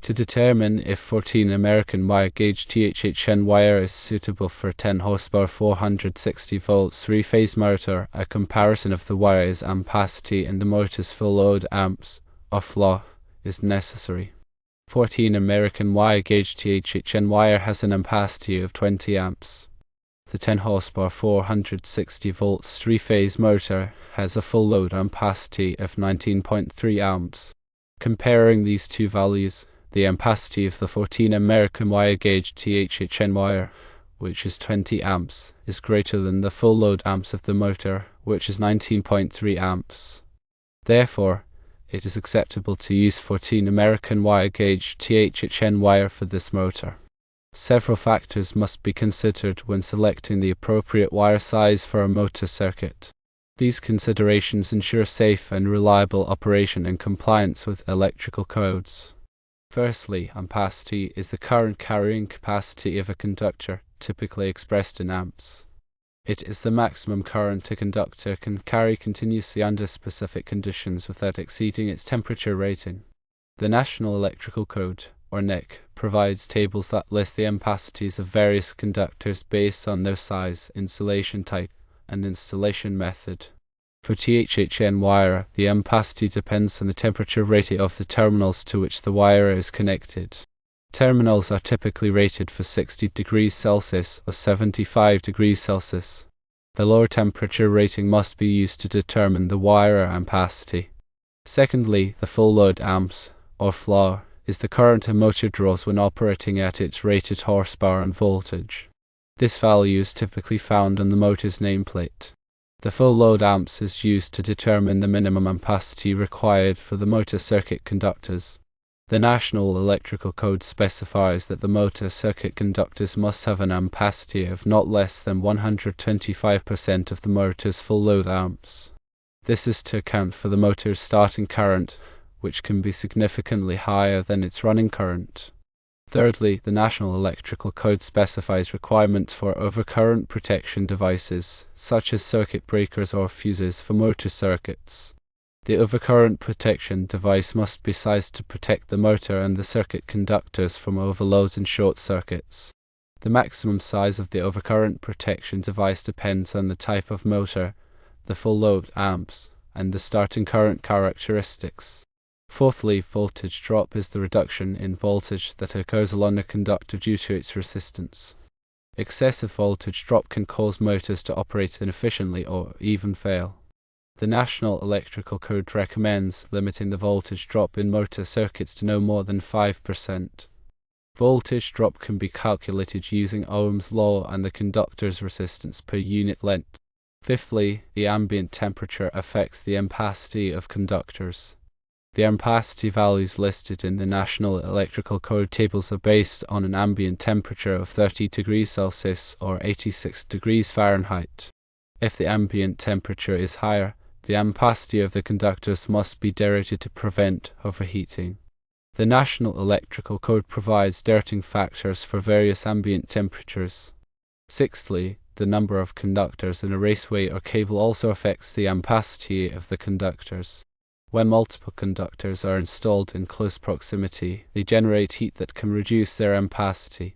To determine if 14 American wire gauge THHN wire is suitable for a 10 horsepower 460 volts 3-phase motor, a comparison of the wire's ampacity and the motor's full load amps, or flow, is necessary. 14 American wire gauge THHN wire has an ampacity of 20 amps. The 10 horsepower 460 volts 3-phase motor has a full load ampacity of 19.3 amps. Comparing these two values, the ampacity of the 14 American wire gauge THHN wire, which is 20 amps, is greater than the full load amps of the motor, which is 19.3 amps. Therefore, it is acceptable to use 14 American wire gauge THHN wire for this motor. Several factors must be considered when selecting the appropriate wire size for a motor circuit. These considerations ensure safe and reliable operation and compliance with electrical codes. Firstly, ampacity is the current carrying capacity of a conductor, typically expressed in amps. It is the maximum current a conductor can carry continuously under specific conditions without exceeding its temperature rating. The National Electrical Code, or NEC, provides tables that list the ampacities of various conductors based on their size, insulation type, and installation method. For THHN wire, the ampacity depends on the temperature rating of the terminals to which the wire is connected. Terminals are typically rated for 60 degrees Celsius or 75 degrees Celsius. The lower temperature rating must be used to determine the wire ampacity. Secondly, the full load amps, or flow, is the current a motor draws when operating at its rated horsepower and voltage. This value is typically found on the motor's nameplate. The full load amps is used to determine the minimum ampacity required for the motor circuit conductors. The National Electrical Code specifies that the motor circuit conductors must have an ampacity of not less than 125% of the motor's full load amps. This is to account for the motor's starting current, which can be significantly higher than its running current. Thirdly, the National Electrical Code specifies requirements for overcurrent protection devices, such as circuit breakers or fuses for motor circuits. The overcurrent protection device must be sized to protect the motor and the circuit conductors from overloads and short circuits. The maximum size of the overcurrent protection device depends on the type of motor, the full load amps, and the starting current characteristics. Fourthly, voltage drop is the reduction in voltage that occurs along a conductor due to its resistance. Excessive voltage drop can cause motors to operate inefficiently or even fail. The National Electrical Code recommends limiting the voltage drop in motor circuits to no more than 5%. Voltage drop can be calculated using Ohm's law and the conductor's resistance per unit length. Fifthly, the ambient temperature affects the ampacity of conductors. The ampacity values listed in the National Electrical Code tables are based on an ambient temperature of 30 degrees Celsius or 86 degrees Fahrenheit. If the ambient temperature is higher, the ampacity of the conductors must be diluted to prevent overheating. The National Electrical Code provides diluting factors for various ambient temperatures. Sixthly, the number of conductors in a raceway or cable also affects the ampacity of the conductors. When multiple conductors are installed in close proximity, they generate heat that can reduce their ampacity.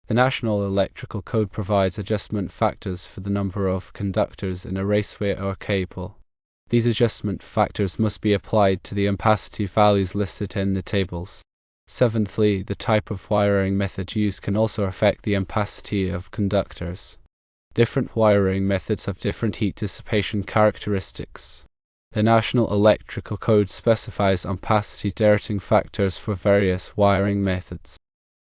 The National Electrical Code provides adjustment factors for the number of conductors in a raceway or cable. These adjustment factors must be applied to the ampacity values listed in the tables. Seventhly, the type of wiring method used can also affect the ampacity of conductors. Different wiring methods have different heat dissipation characteristics. The National Electrical Code specifies ampacity diluting factors for various wiring methods.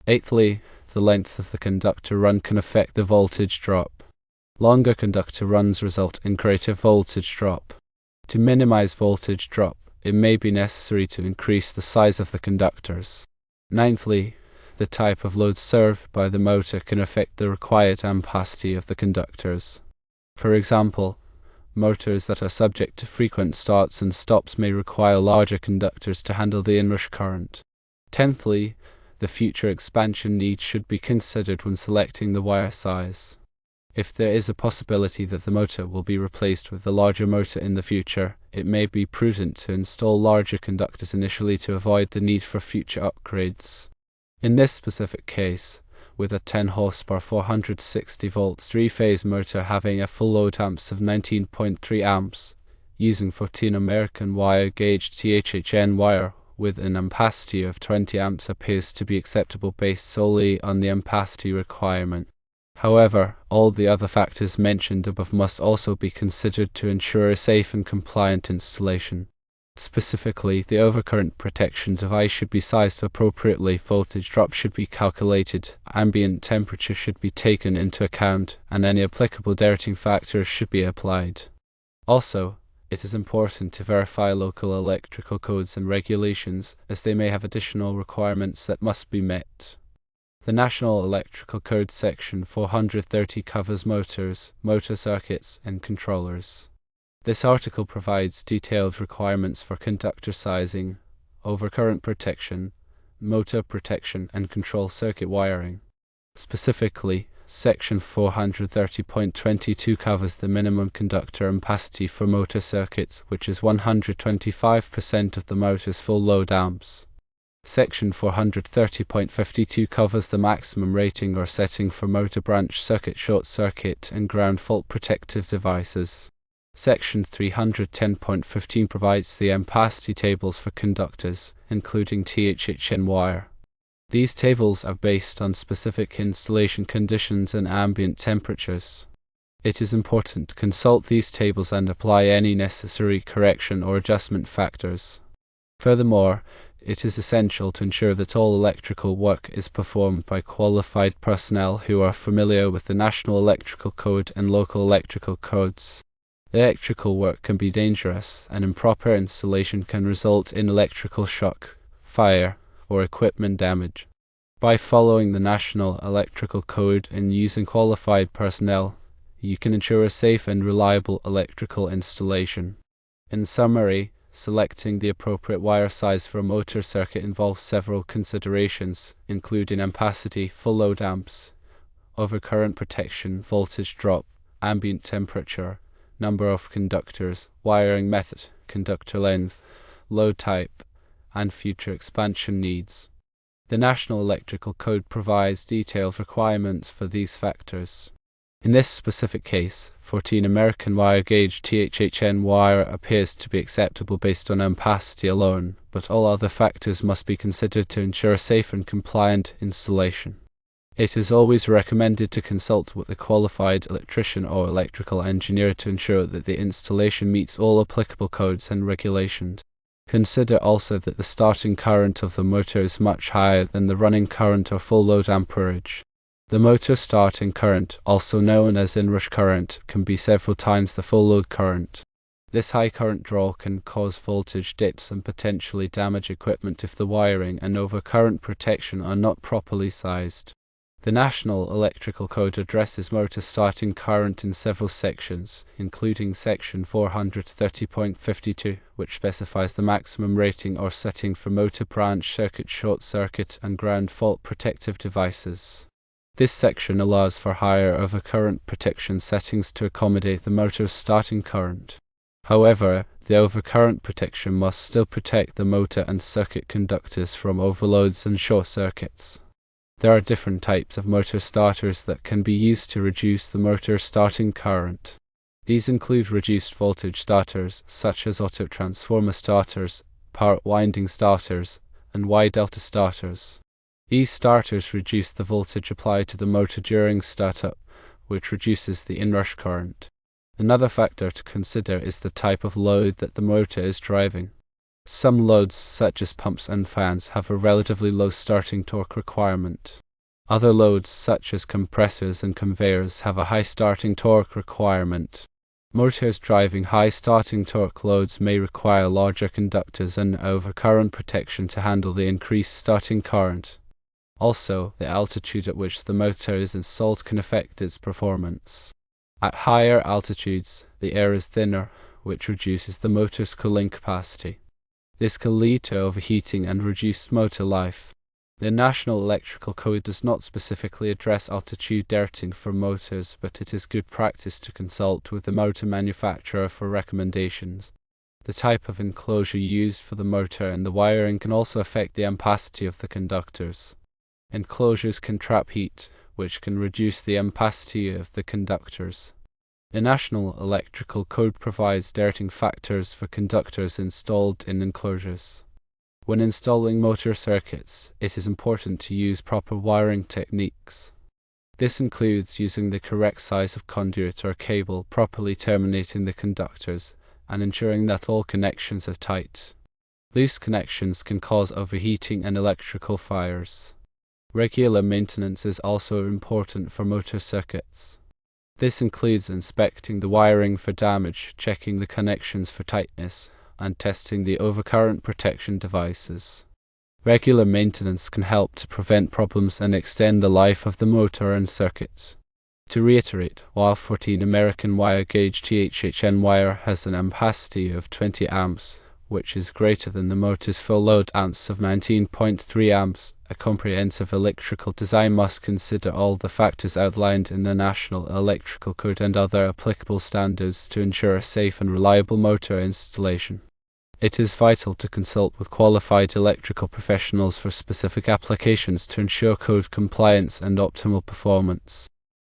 Eighthly, the length of the conductor run can affect the voltage drop. Longer conductor runs result in greater voltage drop. To minimize voltage drop, it may be necessary to increase the size of the conductors. Ninthly, the type of load served by the motor can affect the required ampacity of the conductors. For example, motors that are subject to frequent starts and stops may require larger conductors to handle the inrush current. Tenthly, the future expansion needs should be considered when selecting the wire size. If there is a possibility that the motor will be replaced with a larger motor in the future, it may be prudent to install larger conductors initially to avoid the need for future upgrades. In this specific case, with a 10 horsepower 460 volts 3-phase motor having a full load amps of 19.3 amps, using 14 American wire gauge THHN wire with an ampacity of 20 amps appears to be acceptable based solely on the ampacity requirement. However, all the other factors mentioned above must also be considered to ensure a safe and compliant installation. Specifically, the overcurrent protection device should be sized appropriately, voltage drop should be calculated, ambient temperature should be taken into account, and any applicable deterring factors should be applied. Also, it is important to verify local electrical codes and regulations, as they may have additional requirements that must be met. The National Electrical Code Section 430 covers motors, motor circuits, and controllers. This article provides detailed requirements for conductor sizing, overcurrent protection, motor protection, and control circuit wiring. Specifically, Section 430.22 covers the minimum conductor ampacity for motor circuits, which is 125% of the motor's full load amps. Section 430.52 covers the maximum rating or setting for motor branch circuit, short circuit, and ground fault protective devices. Section 310.15 provides the ampacity tables for conductors, including THHN wire. These tables are based on specific installation conditions and ambient temperatures. It is important to consult these tables and apply any necessary correction or adjustment factors. Furthermore, it is essential to ensure that all electrical work is performed by qualified personnel who are familiar with the National Electrical Code and local electrical codes. Electrical work can be dangerous, and improper installation can result in electrical shock, fire, or equipment damage. By following the National Electrical Code and using qualified personnel, you can ensure a safe and reliable electrical installation. In summary, selecting the appropriate wire size for a motor circuit involves several considerations, including ampacity, full load amps, overcurrent protection, voltage drop, ambient temperature, number of conductors, wiring method, conductor length, load type, and future expansion needs. The National Electrical Code provides detailed requirements for these factors. In this specific case, 14 American wire gauge THHN wire appears to be acceptable based on ampacity alone, but all other factors must be considered to ensure safe and compliant installation. It is always recommended to consult with a qualified electrician or electrical engineer to ensure that the installation meets all applicable codes and regulations. Consider also that the starting current of the motor is much higher than the running current or full load amperage. The motor starting current, also known as inrush current, can be several times the full load current. This high current draw can cause voltage dips and potentially damage equipment if the wiring and overcurrent protection are not properly sized. The National Electrical Code addresses motor starting current in several sections, including Section 430.52, which specifies the maximum rating or setting for motor branch circuit, short circuit, and ground fault protective devices. This section allows for higher overcurrent protection settings to accommodate the motor's starting current. However, the overcurrent protection must still protect the motor and circuit conductors from overloads and short circuits. There are different types of motor starters that can be used to reduce the motor starting current. These include reduced voltage starters, such as auto transformer starters, power winding starters, and Y delta starters. These starters reduce the voltage applied to the motor during startup, which reduces the inrush current. Another factor to consider is the type of load that the motor is driving. Some loads, such as pumps and fans, have a relatively low starting torque requirement. Other loads, such as compressors and conveyors, have a high starting torque requirement. Motors driving high starting torque loads may require larger conductors and overcurrent protection to handle the increased starting current. Also, the altitude at which the motor is installed can affect its performance. At higher altitudes, the air is thinner, which reduces the motor's cooling capacity. This can lead to overheating and reduced motor life. The National Electrical Code does not specifically address altitude deterring for motors, but it is good practice to consult with the motor manufacturer for recommendations. The type of enclosure used for the motor and the wiring can also affect the ampacity of the conductors. Enclosures can trap heat, which can reduce the ampacity of the conductors. The National Electrical Code provides dirting factors for conductors installed in enclosures. When installing motor circuits, it is important to use proper wiring techniques. This includes using the correct size of conduit or cable, properly terminating the conductors, and ensuring that all connections are tight. Loose connections can cause overheating and electrical fires. Regular maintenance is also important for motor circuits. This includes inspecting the wiring for damage, checking the connections for tightness, and testing the overcurrent protection devices. Regular maintenance can help to prevent problems and extend the life of the motor and circuit. To reiterate, while 14 American wire gauge THHN wire has an ampacity of 20 amps, which is greater than the motor's full load amps of 19.3 amps, a comprehensive electrical design must consider all the factors outlined in the National Electrical Code and other applicable standards to ensure a safe and reliable motor installation. It is vital to consult with qualified electrical professionals for specific applications to ensure code compliance and optimal performance.